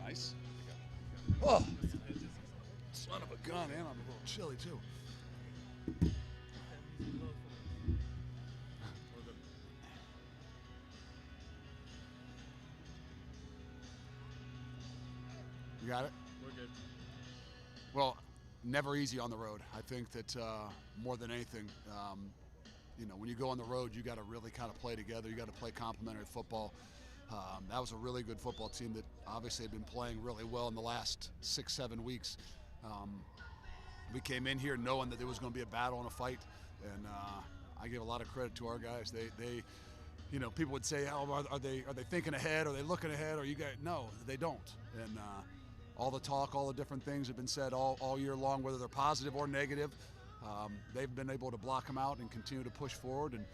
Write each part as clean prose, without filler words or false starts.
Nice. Oh, son of a gun, and I'm a little chilly too. You got it? We're good. Well, never easy on the road. I think that more than anything, when you go on the road, you got to really kind of play together. You got to play complementary football. That was a really good football team that obviously had been playing really well in the last 6-7 weeks. We came in here knowing that there was going to be a battle and a fight, and I give a lot of credit to our guys. They people would say, "Oh, are they thinking ahead? Are they looking ahead? Or you guys?" No, they don't. And all the talk, all the different things have been said all year long, whether they're positive or negative. They've been able to block them out and continue to push forward and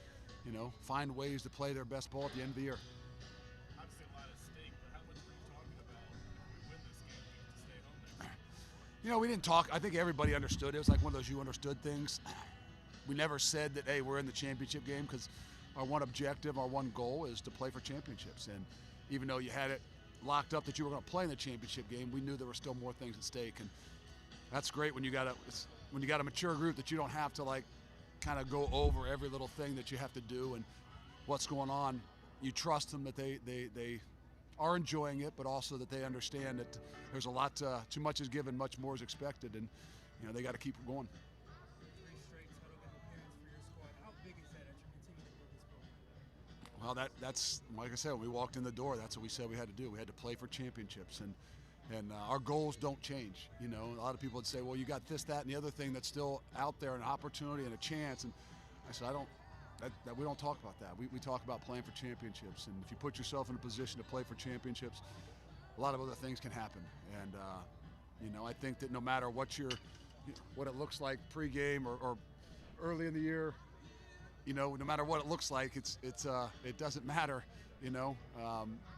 find ways to play their best ball at the end of the year. Obviously a lot at stake, but how much were you talking about when we win this game to stay home next year? We didn't talk. I think everybody understood. It was like one of those you understood things. We never said that, hey, we're in the championship game, because our one objective, our one goal is to play for championships. And even though you had it locked up that you were going to play in the championship game, we knew there were still more things at stake. And that's great when you got a mature group that you don't have to kind of go over every little thing that you have to do and what's going on. You trust them that they are enjoying it, but also that they understand that there's a lot, too much is given, much more is expected, and they got to keep going. 3 straight total game appearances for your squad. How big is that as you continue to build this program? Well, that's like I said, when we walked in the door, that's what we said we had to do. We had to play for championships, and our goals don't change. A lot of people would say, well, you got this, that, and the other thing that's still out there, an opportunity and a chance. And I said, we don't talk about that. We talk about playing for championships. And if you put yourself in a position to play for championships, a lot of other things can happen. And I think that no matter what it looks like pregame or early in the year, no matter what it looks like, it doesn't matter.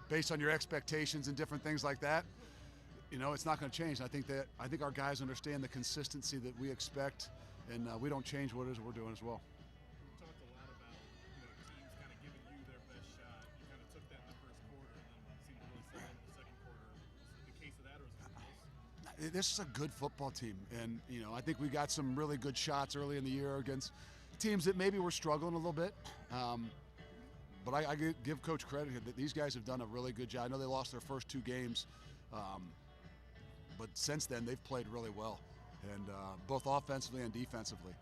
Based on your expectations and different things like that, it's not going to change. I think our guys understand the consistency that we expect, and we don't change what it is we're doing as well. We talked a lot about teams kind of giving you their best shot. You kind of took that in the first quarter and then seemed to really settle in the second quarter. Was it the case of that, or was it close? This is a good football team, and I think we got some really good shots early in the year against teams that maybe were struggling a little bit. But I give Coach credit here that these guys have done a really good job. I know they lost their first 2 games, but since then they've played really well, and both offensively and defensively.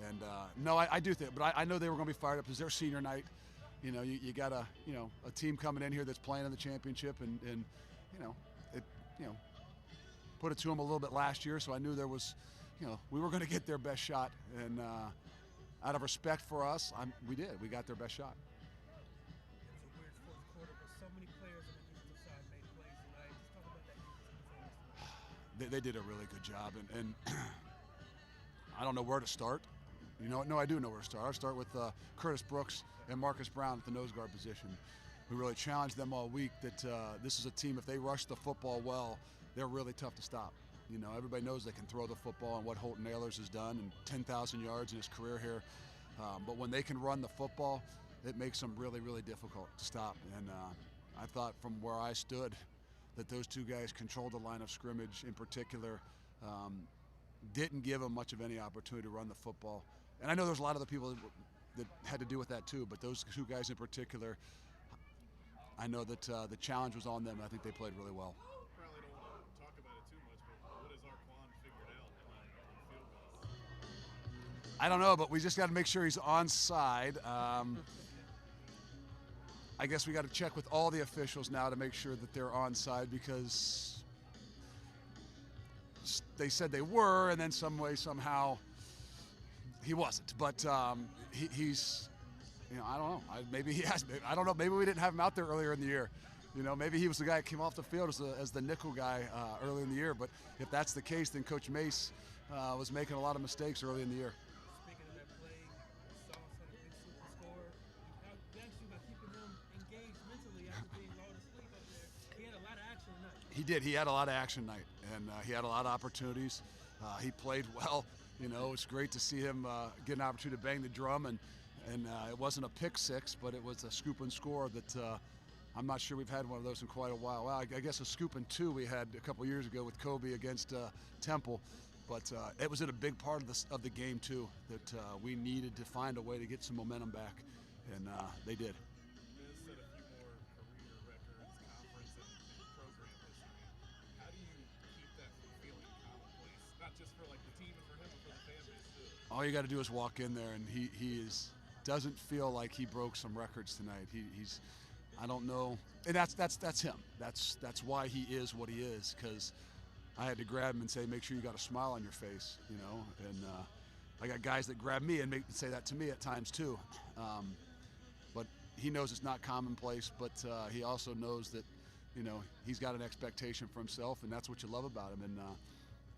And no, I do think, but I know they were going to be fired up because their senior night. You got a team coming in here that's playing in the championship, and put it to them a little bit last year, so I knew there was, we were going to get their best shot, and out of respect for us, we did. We got their best shot. It was a weird fourth quarter, but so many players on the defensive side made plays tonight. Just talk about that defensive performance. They did a really good job, and I don't know where to start. No, I do know where to start. I'll start with Curtis Brooks and Marcus Brown at the nose guard position. We really challenged them all week that this is a team, if they rush the football well, they're really tough to stop. Everybody knows they can throw the football and what Holton Ahlers has done and 10,000 yards in his career here. But when they can run the football, it makes them really, really difficult to stop. And I thought from where I stood that those 2 guys controlled the line of scrimmage in particular, didn't give them much of any opportunity to run the football. And I know there's a lot of other people that had to do with that too, but those 2 guys in particular, I know that the challenge was on them, and I think they played really well. Probably don't want to talk about it too much, but what has Arquan figured out on the field goals? I don't know, but we just got to make sure he's onside. I guess we got to check with all the officials now to make sure that they're onside, because they said they were, and then some way, somehow, he wasn't. But he's, I don't know. Maybe he has. I don't know. Maybe we didn't have him out there earlier in the year. Maybe he was the guy that came off the field as the nickel guy early in the year. But if that's the case, then Coach Mace was making a lot of mistakes early in the year. Speaking of that play, Sauce had a big super score. You asked you about keeping him engaged mentally after being lulled to sleep up there. He had a lot of action tonight. He did. He had a lot of action tonight, and he had a lot of opportunities. He played well. It's great to see him get an opportunity to bang the drum, and it wasn't a pick six, but it was a scoop and score that I'm not sure we've had one of those in quite a while. Well, I guess a scoop and two we had a couple years ago with Kobe against Temple, but it was in a big part of the game too that we needed to find a way to get some momentum back, and they did. Biz set a few more career records, conference and program history. How do you keep that from feeling commonplace, not just for like the team and for him, but for the fan base too? All you got to do is walk in there, and he doesn't feel like he broke some records tonight. He's I don't know, and that's him. That's why he is what he is. Because I had to grab him and say, make sure you got a smile on your face, you know. And I got guys that grab me and say that to me at times too. But he knows it's not commonplace. But he also knows that, you know, he's got an expectation for himself, and that's what you love about him. And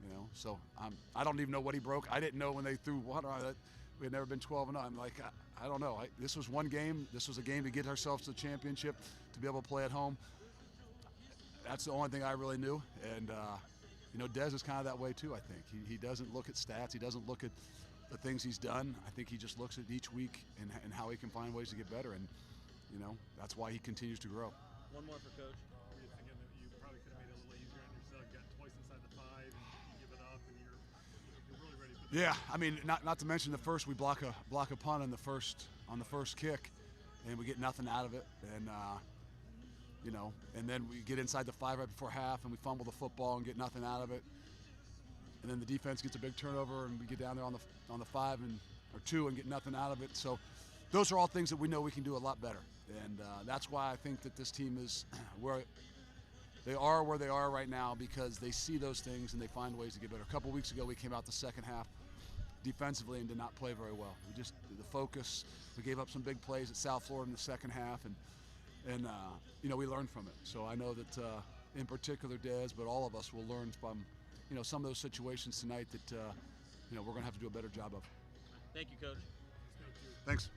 you know, so I don't even know what he broke. I didn't know when they threw water on it. We had never been 12-0. I'm like, I don't know. This was one game. This was a game to get ourselves to the championship, to be able to play at home. That's the only thing I really knew. And, you know, Dez is kind of that way too, I think. He doesn't look at stats. He doesn't look at the things he's done. I think he just looks at each week and how he can find ways to get better. And, you know, that's why he continues to grow. One more for Coach. Were you thinking that you probably could have made it a little easier on yourself? You got twice inside the 5, and you give it up, and you're really ready to put Yeah, I mean, not to mention the first we block a punt on the first kick, and we get nothing out of it, and you know, and then we get inside the 5 right before half, and we fumble the football and get nothing out of it, and then the defense gets a big turnover, and we get down there on the 5 or 2 and get nothing out of it. So those are all things that we know we can do a lot better, and that's why I think that this team is where they are right now, because they see those things and they find ways to get better. A couple weeks ago, we came out the second half defensively and did not play very well. The focus, we gave up some big plays at South Florida in the second half, and you know, we learned from it. So I know that in particular Dez, but all of us will learn from, you know, some of those situations tonight that you know, we're going to have to do a better job of. Thank you, Coach. Thanks.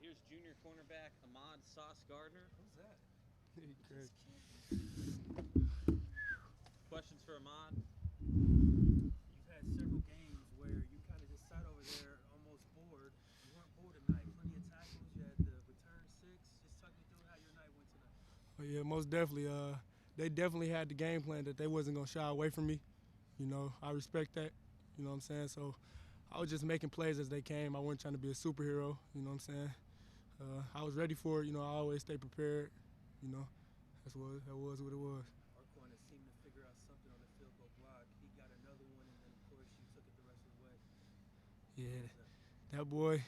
Here's junior cornerback Ahmad Sauce Gardner. Who's that? Great. Questions for Ahmad? You've had several games where you kind of just sat over there almost bored. You weren't bored tonight. Plenty of tackles. You had the return 6. Just talk me through how your night went tonight. Oh, yeah, most definitely. They definitely had the game plan that they wasn't going to shy away from me. You know, I respect that. You know what I'm saying? So I was just making plays as they came. I wasn't trying to be a superhero. You know what I'm saying? I was ready for it. You know, I always stay prepared. You know, that was what it was. Our corner seemed to figure out something on the field goal block. He got another one, and then, of course, you took it the rest of the way. Yeah, that boy,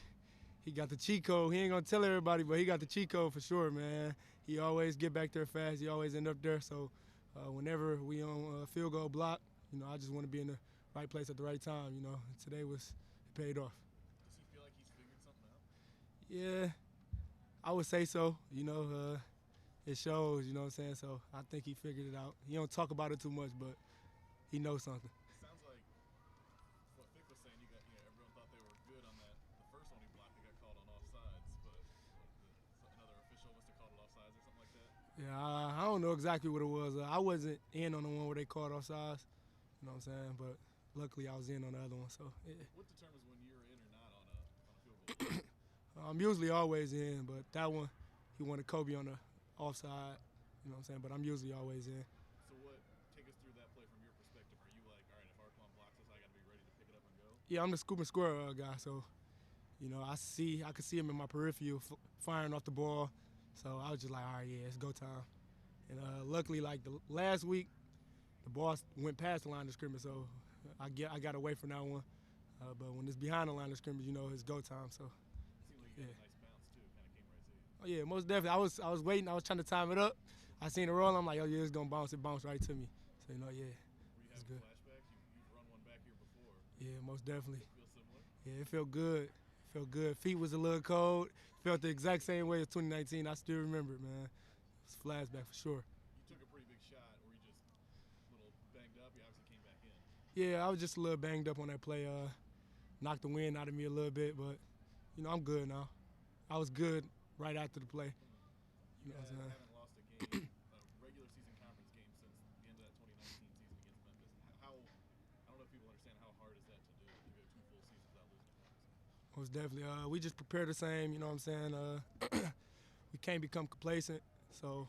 he got the cheat code. He ain't going to tell everybody, but he got the cheat code for sure, man. He always get back there fast. He always end up there. So whenever we on a field goal block, you know, I just want to be in the right place at the right time, you know. Today it paid off. Does he feel like he's figured something out? Yeah, I would say so. You know, it shows, you know what I'm saying? So I think he figured it out. He don't talk about it too much, but he knows something. It sounds like what Vic was saying. Everyone thought they were good on that. The first one he blocked, they got called on offsides, but another official must have called it offsides or something like that. Yeah, I don't know exactly what it was. I wasn't in on the one where they called offsides. You know what I'm saying? But luckily I was in on the other one. So yeah. What determines when you're in or not on a field goal? I'm usually always in, but that one he wanted Kobe on the offside. You know what I'm saying? But I'm usually always in. So take us through that play from your perspective. Are you like, all right, if Arklon blocks us, I got to be ready to pick it up and go? Yeah, I'm the scoop and square guy. So, you know, I could see him in my peripheral firing off the ball. So I was just like, all right, yeah, it's go time. And luckily, like the last week, the ball went past the line of scrimmage, so I got away from that one. But when it's behind the line of scrimmage, you know, it's go time. So, It seemed like you got a nice bounce too. Kind of came right to you. Oh yeah, most definitely. I was waiting. I was trying to time it up. I seen it roll. I'm like, oh yeah, it's gonna bounce. It bounced right to me. So you know, yeah, Were you it's having good. flashbacks? You've run one back here before. Yeah, most definitely. Feel similar? Yeah, it felt good. It felt good. Feet was a little cold. Felt the exact same way as 2019. I still remember it, man. It was a flashback for sure. You took a pretty big shot. Were you just a little banged up? You obviously came back in. Yeah, I was just a little banged up on that play. Knocked the wind out of me a little bit, but you know, I'm good now. I was good right after the play. You know what I'm saying? Haven't lost a game, a regular season conference game since the end of that 2019 season against Memphis. I don't know if people understand how hard is that to do, to go 2 full seasons without losing a conference. Most definitely. We just prepare the same, you know what I'm saying? We can't become complacent, so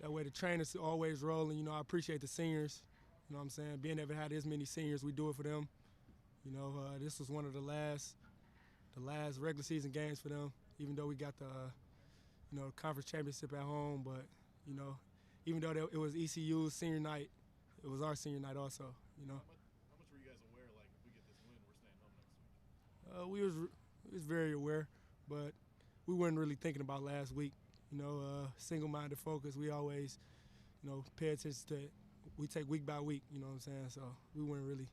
that way the trainers always rolling. You know, I appreciate the seniors, you know what I'm saying? Being able to have this many seniors, we do it for them. You know, this was one of the last regular season games for them, even though we got the, you know, conference championship at home. But, you know, even though it was ECU's senior night, it was our senior night also, you know. How much were you guys aware, like, if we get this win, we're staying home next week? We was very aware, but we weren't really thinking about last week. You know, single-minded focus. We always, you know, pay attention to it. We take week by week, you know what I'm saying? So we weren't really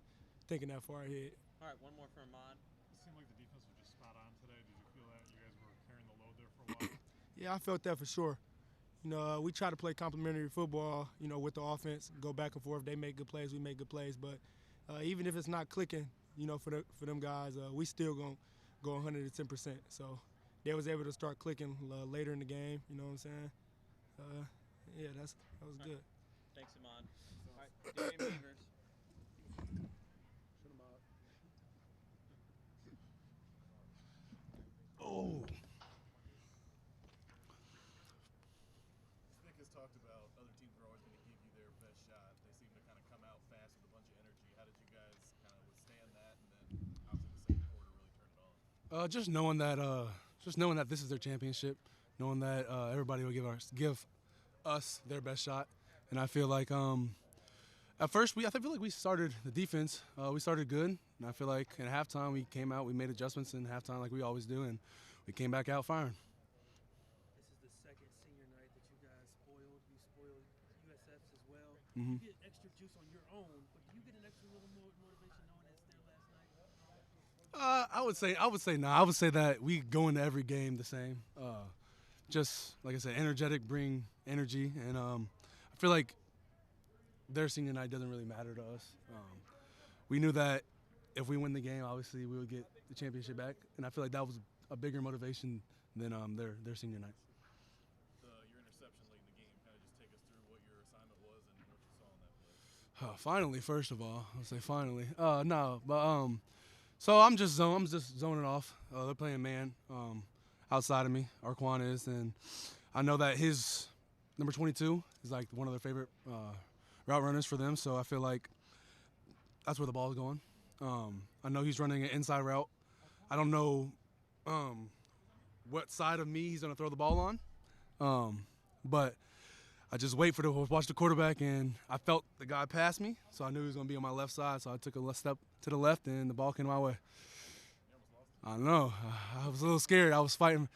thinking that far ahead. All right, one more for Ahmad. It seemed like the defense was just spot on today. Did you feel that you guys were carrying the load there for a while? Yeah, I felt that for sure. You know, we try to play complementary football, you know, with the offense, go back and forth. They make good plays, we make good plays. But even if it's not clicking, you know, for them guys, we still going to go 110%. So they was able to start clicking later in the game, you know what I'm saying? Yeah, that was good. Thanks, Ahmad. All right, Darian Beavers. Oh. Vic has talked about other teams are always going to give you their best shot. They seem to kind of come out fast with a bunch of energy. How did you guys kind of withstand that? And then obviously the second quarter really turned it on. Just knowing that this is their championship, knowing that everybody will give us their best shot, and I feel like at first I feel like we started the defense. We started good, and I feel like at halftime we came out, we made adjustments in halftime like we always do, and we came back out firing. This is the second senior night that you guys spoiled. You spoiled USF's as well. Mhm. You get extra juice on your own, but do you get an extra little more motivation knowing it's their last night? I would say no. I would say that we go into every game the same. Just like I said, energetic, bring energy, and I feel like their senior night doesn't really matter to us. We knew that if we win the game, obviously we would get the championship back, and I feel like that was a bigger motivation than their senior night. Your interception late in the game, kind of just take us through what your assignment was and what you saw in that play. Finally, first of all, I'll say finally. No, but so I'm just zoning off. They're playing man outside of me. Arquan is, and I know that his number 22 is like one of their favorite route runners for them. So I feel like that's where the ball is going. I know he's running an inside route. I don't know what side of me he's going to throw the ball on, but I just wait to watch the quarterback, and I felt the guy pass me, so I knew he was going to be on my left side, so I took a step to the left, and the ball came my way. I know. I was a little scared. I was fighting.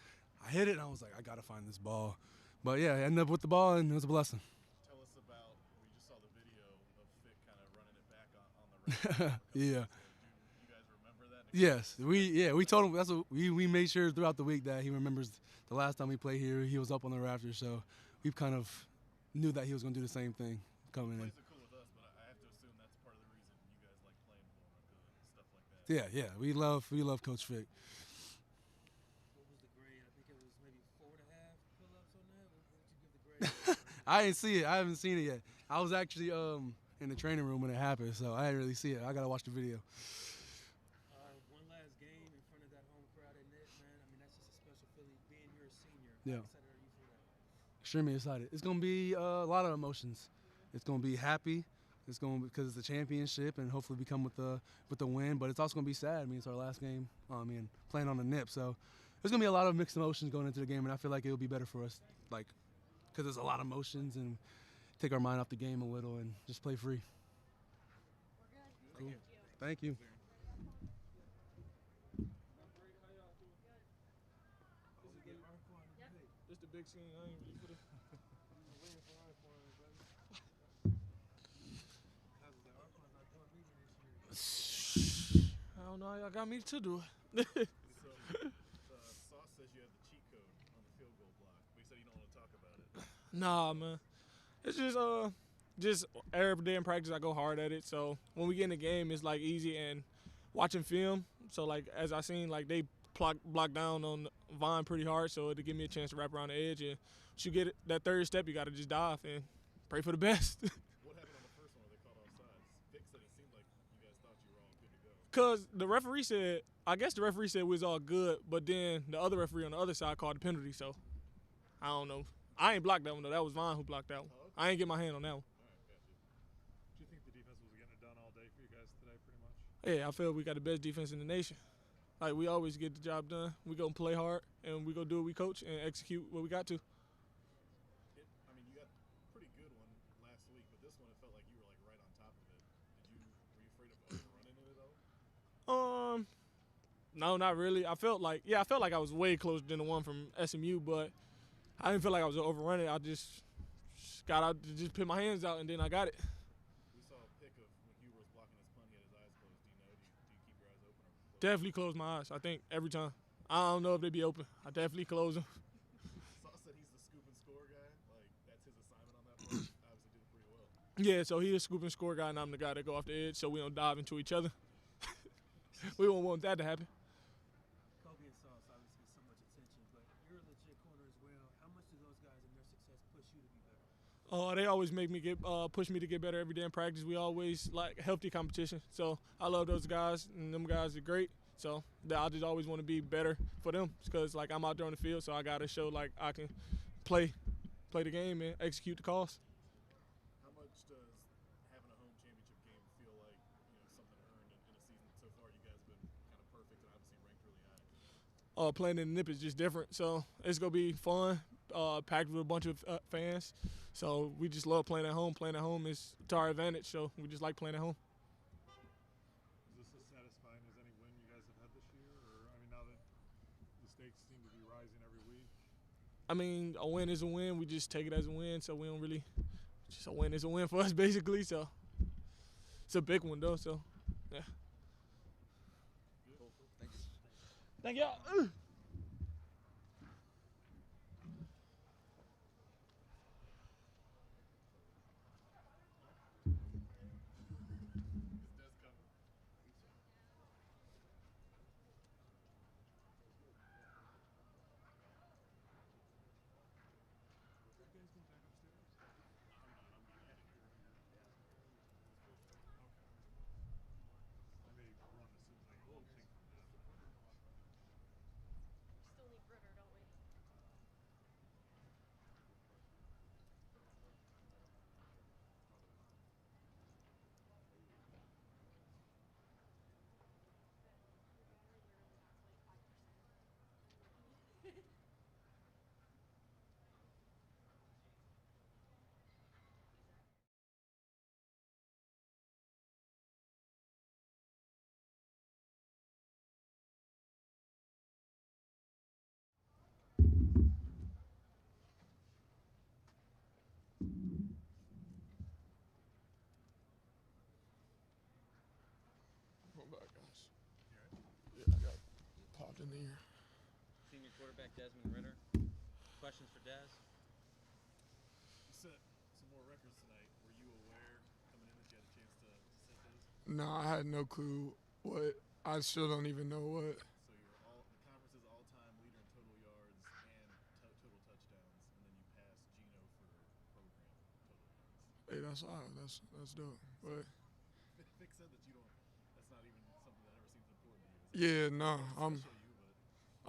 I hit it, and I was like, I got to find this ball. But, yeah, I ended up with the ball, and it was a blessing. Tell us about, we just saw the video of Fick kind of running it back on the right. Yeah. You guys remember that? Yes. We told him. That's what we made sure throughout the week that he remembers the last time we played here, he was up on the rafters, so we kind of knew that he was going to do the same thing coming in. Plays are cool with us, but I have to assume that's part of the reason you guys like playing for him, stuff like that. Yeah. We love Coach Fick. What was the grade? I think it was maybe 4.5 pull-ups on that. What would you give the grade? I didn't see it. I haven't seen it yet. I was actually in the training room when it happened, so I didn't really see it. I got to watch the video. One last game in front of that home crowd at Net, man. I mean, that's just a special feeling being here a senior. Yeah. How excited are you for that? Extremely excited. It's going to be a lot of emotions. It's going to be happy. It's going because it's a championship, and hopefully we come with the win. But it's also going to be sad. I mean, it's our last game. Playing on the nip, so there's going to be a lot of mixed emotions going into the game, and I feel like it will be better for us, because there's a lot of emotions, and take our mind off the game a little and just play free. Cool. Thank you. This the big scene. I ain't really put it. I don't know how y'all got me to do it. So, Sauce says you have the cheat code on the field goal block, but he said you don't want to talk about it. Nah, man. It's just every day in practice I go hard at it. So when we get in the game, it's like easy and watching film. So like as I seen, like they block down on Vaughn pretty hard, so it'll give me a chance to wrap around the edge. And once you get that third step, you got to just dive and pray for the best. What happened on the first one where they called offsides? Vic said it seemed like you guys thought you were all good to go. Because the referee said, I guess the referee said we was all good, but then the other referee on the other side called the penalty. So I don't know. I ain't blocked that one though. That was Vaughn who blocked that one. I ain't get my hand on that one. All right, gotcha. Do you think the defense was getting it done all day for you guys today, pretty much? Yeah, I feel we got the best defense in the nation. Like, we always get the job done. We go and play hard, and we go do what we coach and execute what we got to. You got a pretty good one last week, but this one it felt like you were like right on top of it. Were you afraid of overrunning it at all? No, not really. I felt like I was way closer than the one from SMU, but I didn't feel like I was overrunning. I just got out to just put my hands out, and then I got it. We saw a pic of when Hugh was blocking his punt, he had his eyes closed. Do you keep your eyes open or closed? Definitely close my eyes, I think, every time. I don't know if they be open. I definitely close them. Sauce said he's the scoop and score guy. Like, that's his assignment on that part. Obviously did it pretty well. Yeah, so he's a scoop and score guy, and I'm the guy that go off the edge, so we don't dive into each other. We won't want that to happen. Kobe and Sauce obviously get so much attention, but you're a legit corner as well. How much do those guys and their success push you to be better? They always make me push me to get better every day in practice. We always like healthy competition, so I love those guys, and them guys are great. So I just always want to be better for them, because like I'm out there on the field, so I gotta show like I can play the game and execute the calls. How much does having a home championship game feel like, something earned in a season so far? You guys have been kind of perfect and obviously ranked really high. Playing in the NIP is just different, so it's gonna be fun. Packed with a bunch of fans, so we just love playing at home. Playing at home is to our advantage, so we just like playing at home. Is this as satisfying as any win you guys have had this year? Or, now that the stakes seem to be rising every week? I mean, a win is a win. We just take it as a win, so we don't really – just a win is a win for us, basically. So it's a big one, though, so, yeah. Thank y'all. Quarterback Desmond Ritter. Questions for Des? You set some more records tonight. Were you aware coming in that you had a chance to set those? No, I had no clue what. I still don't even know what. So you're the conference's all-time leader in total yards and total touchdowns, and then you passed Geno for program total yards. Hey, that's odd. That's dope. But Vic said that you don't. That's not even something that ever seems important to you. yeah, no, Special you, but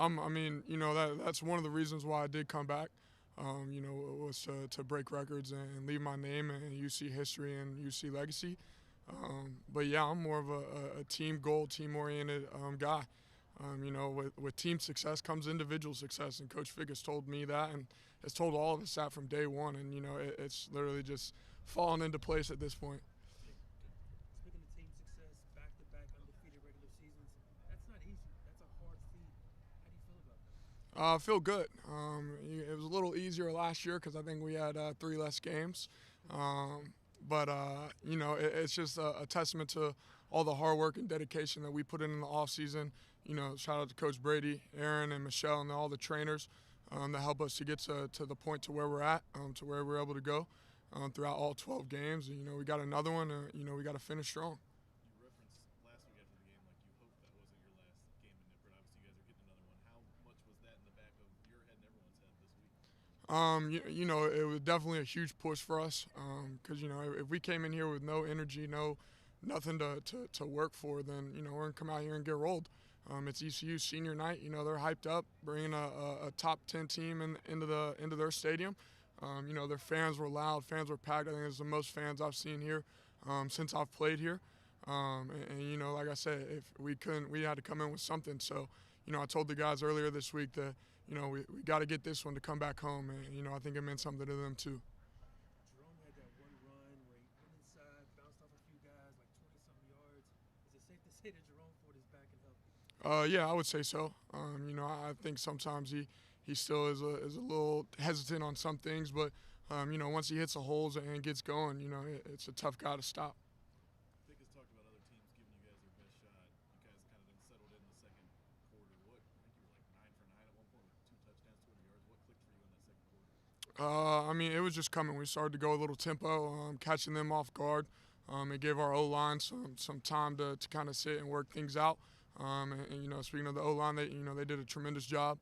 I mean, you know, that's one of the reasons why I did come back. You know, it was to break records and leave my name in UC history and UC legacy. But yeah, I'm more of a team goal, team-oriented guy. You know, with team success comes individual success, and Coach Vick has told me that, and has told all of us that from day one. And you know, it's literally just fallen into place at this point. Speaking of team success, back-to-back undefeated regular seasons, that's not easy. That's a hard feat. How do you feel about that? I feel good. It was a little easier last year because I think we had 3 less games. But you know, it's just a testament to all the hard work and dedication that we put in the offseason. You know, shout out to Coach Brady, Aaron, and Michelle, and all the trainers that help us to get to the point to where we're at, to where we're able to go throughout all 12 games. And, you know, we got another one, and, you know, we got to finish strong. you referenced last week after the game, like you hoped that wasn't your last game in Nippert. Obviously, you guys are getting another one. How much was that in the back of your head and everyone's head this week? You know, it was definitely a huge push for us because, you know, if we came in here with no energy, nothing to work for, then, you know, we're going to come out here and get rolled. It's ECU senior night. You know, they're hyped up, bringing a top 10 team into their stadium. You know, their fans were loud, fans were packed. I think it's the most fans I've seen here since I've played here. And, you know, like I said, if we had to come in with something. So, you know, I told the guys earlier this week that, you know, we got to get this one to come back home. And, you know, I think it meant something to them too. Jerome had that one run where he went inside, bounced off a few guys, like 20-something yards. Is it safe to say that Jerome Ford is back and healthy? Yeah, I would say so. You know, I think sometimes he still is a little hesitant on some things, but you know, once he hits the holes and gets going, you know, it's a tough guy to stop. Vic has talked about other teams giving you guys their best shot. You guys kind of then settled in the second quarter. I think you were like 9 for 9 at one point with 2 touchdowns, 200 yards. What clicked for you in that second quarter? I mean, it was just coming. We started to go a little tempo, catching them off guard. It gave our O-line some time to kind of sit and work things out. And you know, speaking of the O-line, they did a tremendous job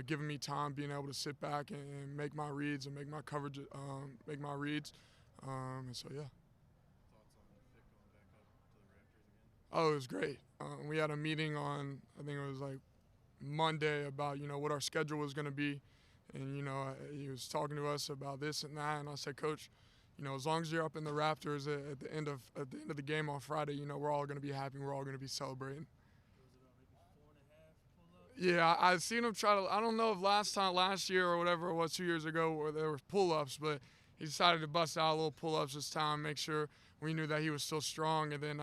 giving me time, being able to sit back and make my reads and make my coverage, make my reads. And so, yeah. Thoughts on Vic going back up to the Raptors again? Oh, it was great. We had a meeting on, I think it was like Monday, about, you know, what our schedule was going to be. And, you know, he was talking to us about this and that. And I said, Coach, you know, as long as you're up in the Raptors at the end of the game on Friday, you know, we're all going to be happy. We're all going to be celebrating. Yeah, I've seen him try to. I don't know if last year or whatever it was 2 years ago where there were pull-ups, but he decided to bust out a little pull-ups this time, make sure we knew that he was still strong. And then,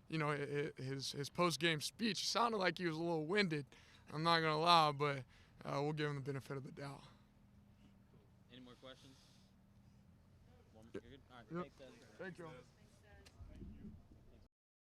you know, his post-game speech sounded like he was a little winded. I'm not gonna lie, but we'll give him the benefit of the doubt. Any more questions? You're good? All right, Yep. thanks, Des. Thank you.